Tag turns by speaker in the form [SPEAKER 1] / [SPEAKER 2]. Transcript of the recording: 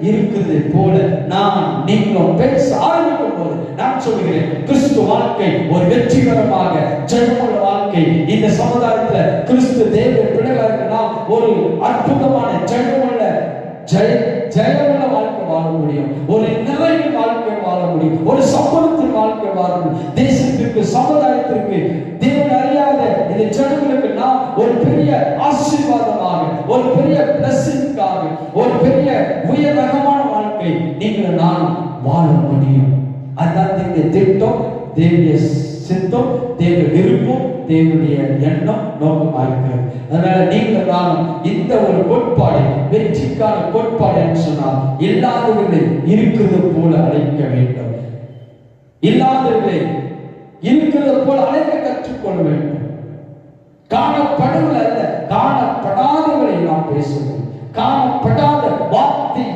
[SPEAKER 1] இருக்கிறது போல நான் நீங்களும் பேச ஆரம்பிக்கும் போது நான் சொல்கிறேன், கிறிஸ்து வாழ்க்கை ஒரு வெற்றிகரமாக ஜெயமுள்ள வாழ்க்கை. இந்த சமுதாயத்துல கிறிஸ்து தேவ பிள்ளைகளாக நாம் ஒரு அற்புதமான ஜெயமுள்ள வாழ்க்கை வாழ முடியும். ஒரு நிறைவு வாழ்க்கை வாழ முடியும். ஒரு சம்பளத்தின் வாழ்க்கை வாழ முடியும். தேசத்திற்கு, சமுதாயத்திற்கு, தேவன் அறியாத இந்த ஜனங்களுக்கு நாம் ஒரு பெரிய ஆசீர்வாதமாக, ஒரு பெரிய பிளஸிங்காக, ஒரு பெரிய உயர் ரகமான வாழ்க்கை நீங்கள் நான் வாழ முடியும். அதுதான் தேவனுடைய திட்டம், தேவனுடைய சித்தம், தேவனுடைய விருப்பம், தேவனுடைய எண்ணம், நோக்கமாக இருக்கிறது. அதனால நீங்கள் நானும் இந்த ஒரு கோட்பாடு, வெற்றிக்கான கோட்பாடு என்று சொன்னால், இல்லாதவர்களை இருக்கிறது போல அழைக்க வேண்டும். இல்லாதவர்களை இருக்கிறது போல அழைக்க கற்றுக்கொள்ள வேண்டும். காணப்படுவதில் அல்ல, காணப்படாதவர்களை நாம் பேசுவோம். காணப்படாத வார்த்தை